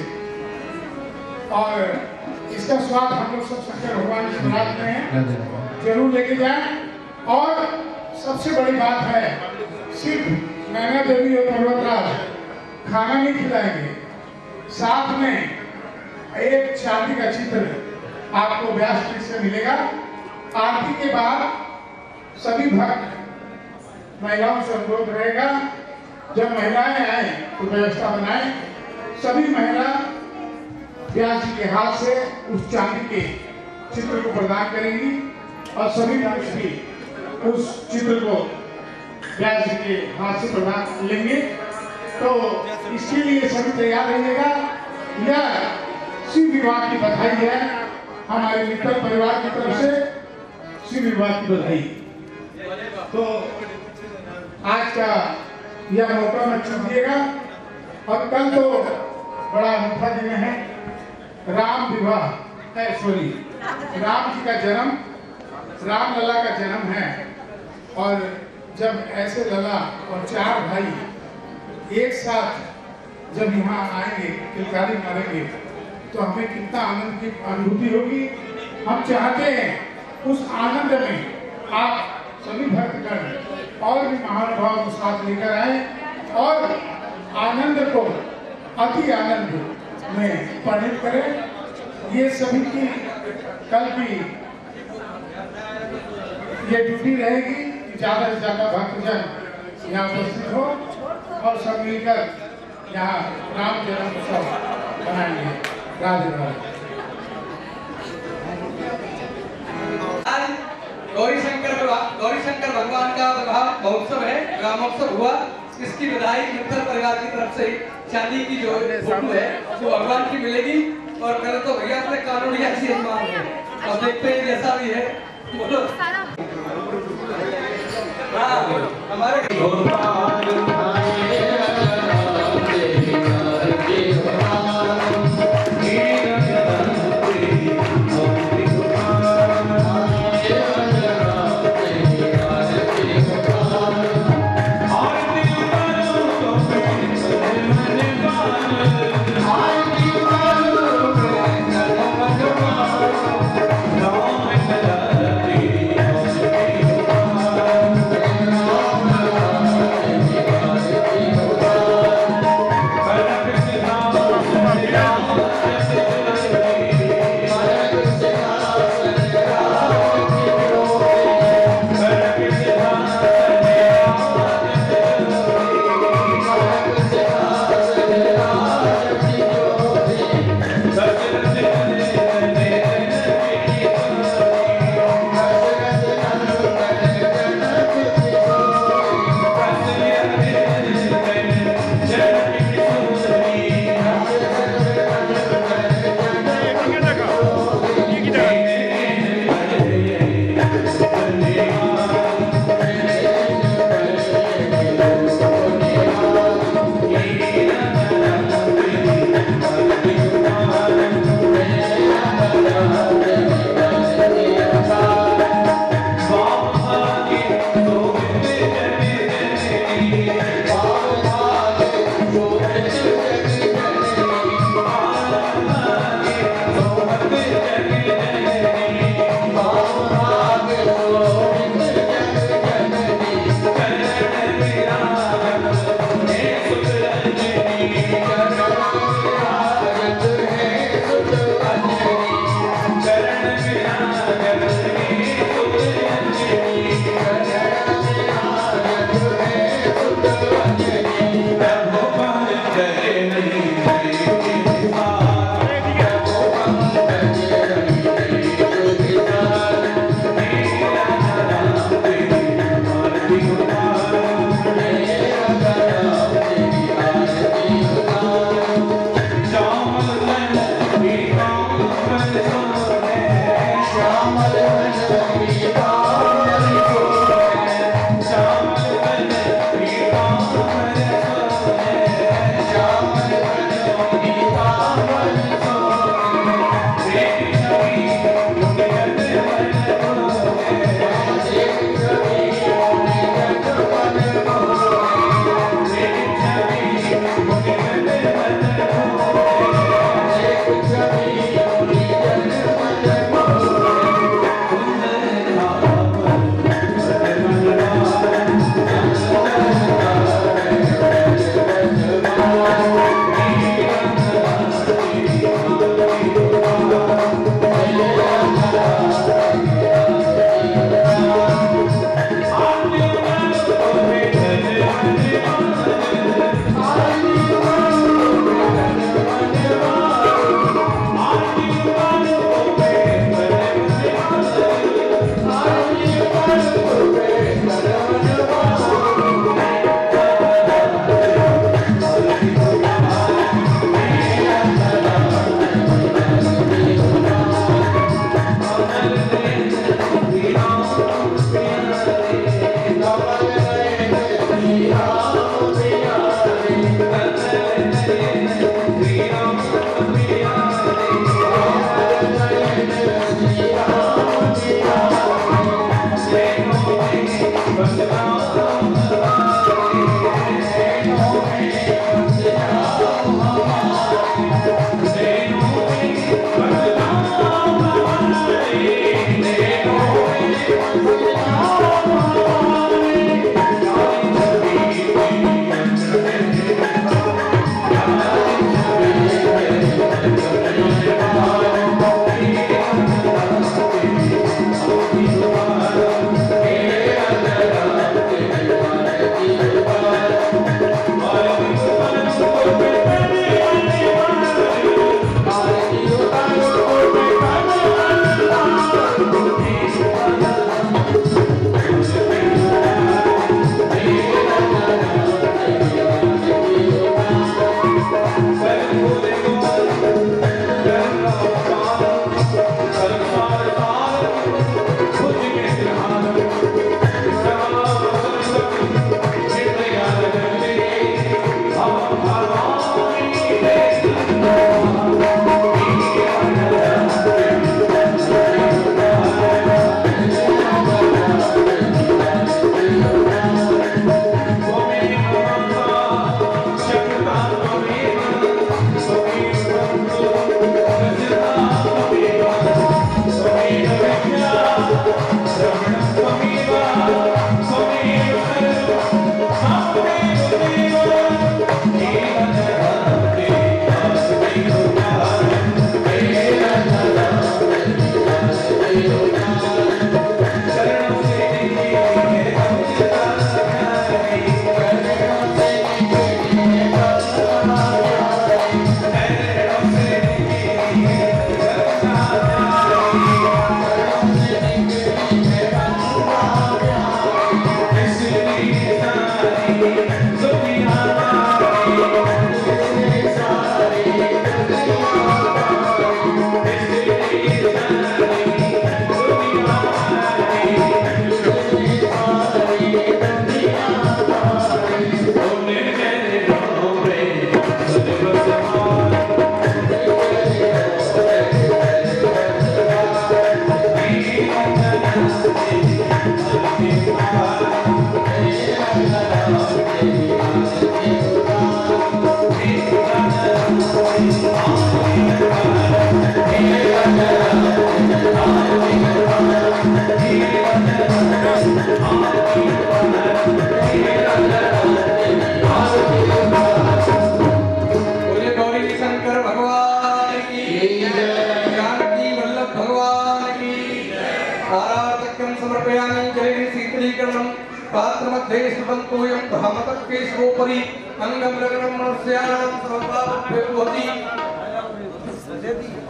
और इसका स्वाद हम लोग सब शंकर भगवान की बारात में हैं, जरूर लेके जाएं। और सबसे बड़ी बात है, सिर्फ नैना देवी और पर्वतराज खाना नहीं खिलाएंगे, साथ में एक चांदी का चित्र आपको व्यासपीठ से मिलेगा। आरती के बाद सभी भक्त महिलाओं से अनुरोध रहेगा, जब महिलाएं आए तो व्यवस्था बनाएं। सभी महिला व्यास जी के हाथ से उस चांदी के चित्र को प्रदान करेंगी और सभी पुरुष भी उस चित्र को व्यास जी के हाथ से प्रदान लेंगे। तो इसके लिए सभी तैयार रहिएगा। यह शिव विवाह की बधाई है, हमारे मित्तल परिवार की तरफ से शिव विवाह की बधाई। तो आज का यह मौका मत छूटिएगा। और कल तो बड़ा अनूठा दिन है, राम विवाह, सॉरी राम जी का जन्म, राम लला का जन्म है। और जब ऐसे लला और चार भाई एक साथ जब यहाँ आएंगे, किलकारी मारेंगे, तो हमें कितना आनंद की अनुभूति होगी। हम चाहते हैं उस आनंद में आप सभी भक्तगण और भी महानुभाव को साथ लेकर आए और आनंद को अति आनंद में परिणत करें। ये सभी की कल की ये ड्यूटी रहेगी कि ज्यादा से ज्यादा भक्तजन यहाँ उपस्थित हो और सब मिलकर यहाँ राम जन्म उत्सव मनाएंगे। राधे राधे। गौरी शंकर भगवान का विवाह महोत्सव है, ग्रामोत्सव हुआ। इसकी बधाई मित्तल परिवार की तरफ से शादी की जो फोटो है वो भगवान की मिलेगी। और कल तो भैया अपने कानूनी ऐसी सम्मान है, अब देखते हैं जैसा भी है। बोलो हमारे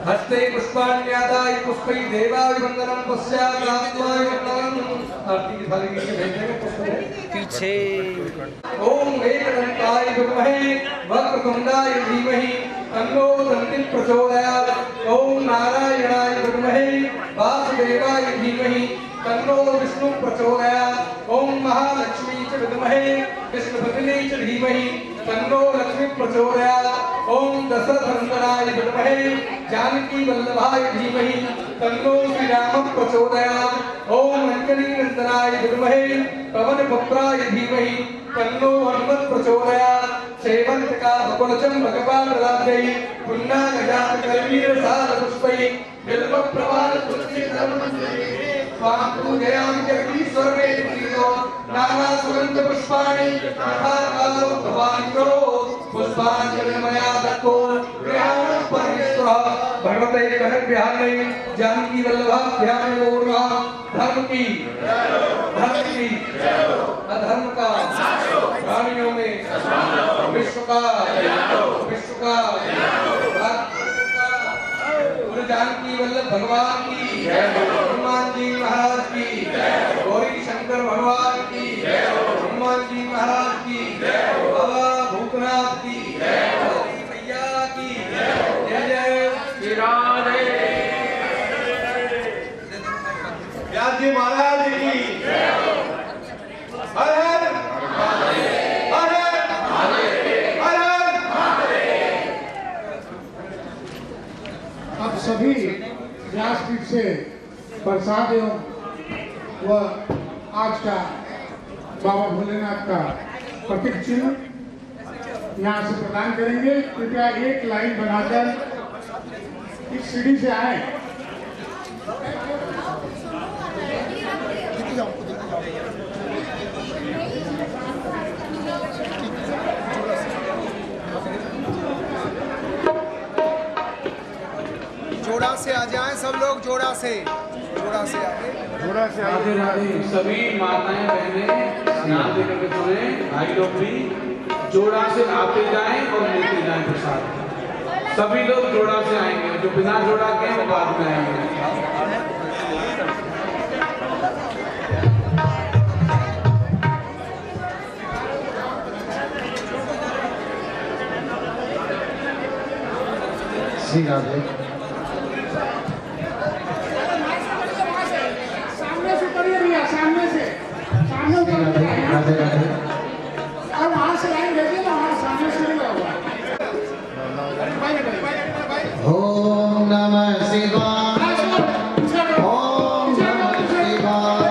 हस्ते पुष्पाण्यादाय पुष्पै देवाभिवंदनं पश्चादात्माय वंदनं आरती की थाली नीचे भेज देंगे पुष्प पीछे ओम एकदंताय विद्महे वक्रतुंडाय धीमहि तन्नो दन्ति प्रचोदयात् ओम नारायणाय विद्महे वासुदेवाय धीमहि तन्नो विष्णु प्रचोदयात् ओम महालक्ष्मी च विद्महे विष्णुपत्नी च धीमहि तन्नो लक्ष्मी प्रचोदयात् ओम दशरथनंदनाय विद्महे जानकी वल्लभाय धीमहि तन्नो श्री राम प्रचोदयात् ओम अंजनी नंदनाय विद्महे पवनपुत्राय धीमहि तन्नो हनुमत् प्रचोदयात् सेवंतिका बकुलचम भगवान राधे पुन्नागजात कल्मीर सार पुष्पै बिल्वप्रवाल तुलसी धर्ममंदिरे स्वाम पूजयामि जगदीश्वर मे प्रियो नाना सुगंध पुष्पाणि तथा कालो भवानिको पुष्पांजलि मया दत्तो ग्रहण परिस्वः भगवते कनक बिहारी जानकी वल्लभाभ्याम नमः धर्म की अधर्म का प्राणियों में विश्व का गुरु जानकी वल्लभ भगवान की हनुमान जी महाराज की गौरी शंकर भगवान की हनुमान जी महाराज की बाबा भूतनाथ की मैया की जय जय श्री राधे व्यास जी महाराज की हर हर हर हर अब सभी व्यासपीठ से प्रसाद एवं वह आज का बाबा भोलेनाथ का प्रतीक चिन्ह यहाँ से प्रदान करेंगे। कृपया एक लाइन बनाकर इस सीढ़ी से आए। जोड़ा से आ जाएं सब लोग, जोड़ा से आगे। राधे राधे। सभी माताएं बहनें स्नान लेकर के चले, भाई लोग भी जोड़ा से आते जाएं और लेते जाएं प्रसाद। सभी लोग जोड़ा से आएंगे, जो बिना जोड़ा के हैं वो बाद में आएंगे। श्री राधे। सामने से करिए भैया, सामने से श्री राधे राधे राधे। अब वहाँ से लाइन भेजिए ना, वहाँ सामने से नहीं होगा। ओम नमः शिवाय। ओम नमः शिवाय।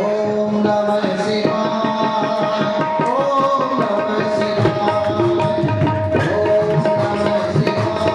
ओम नमः शिवाय। ओम नमः शिवाय। ओम नमः शिवाय।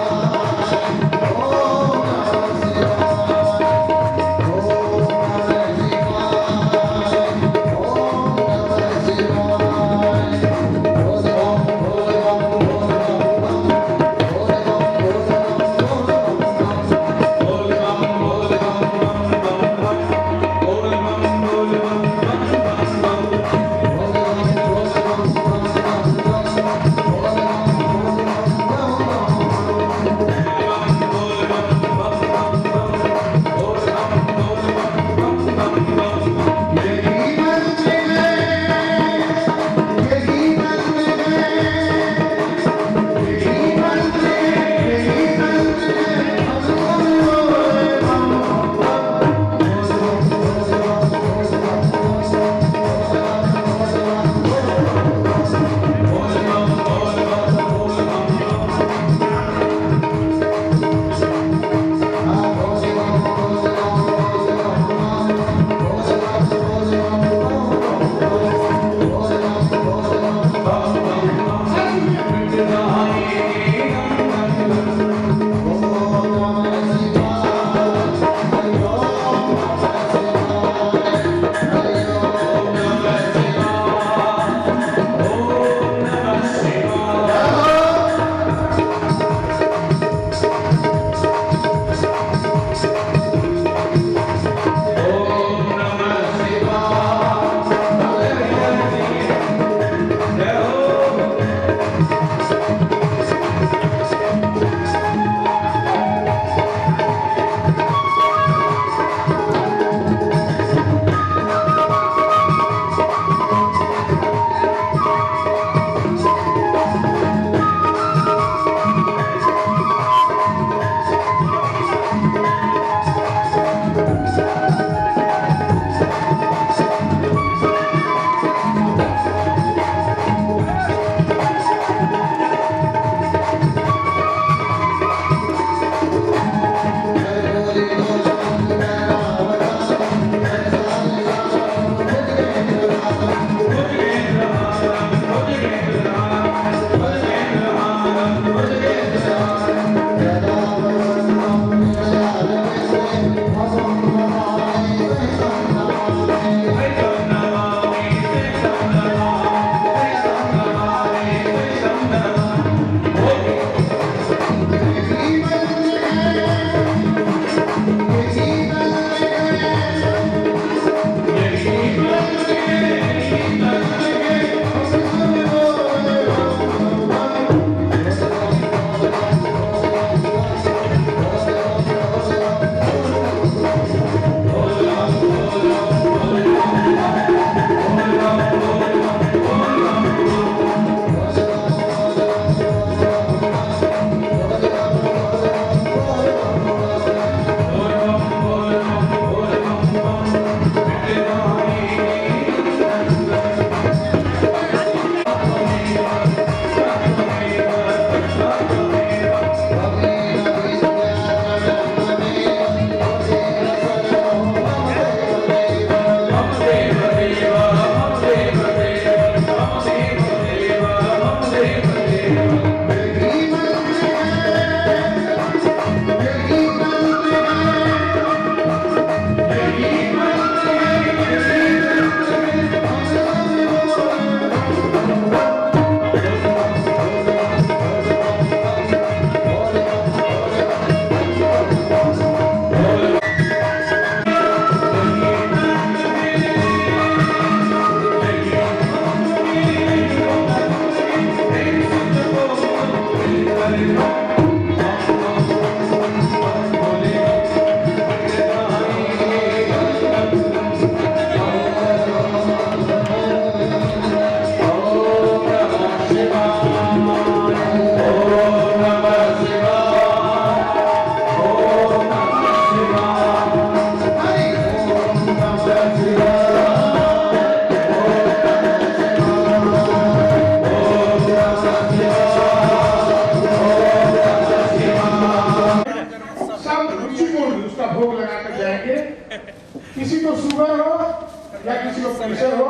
कैसे हो।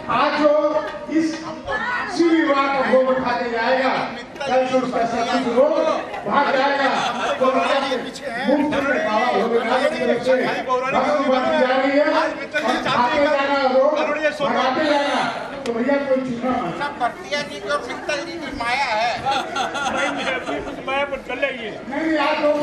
आज जो इस शिव विवाह का भोग उठा के जाएगा, कल से उसका सब कुछ रोग भाग जाएगा। तो मुफ्त में बाबा भोलेनाथ की तरफ से भक्ति बांटी जा रही है, और आते जाना रोग भगाते जाना। तो भैया कोई चूना मत। भरतिया जी की और मित्तल जी की माया है। नहीं, आप लोग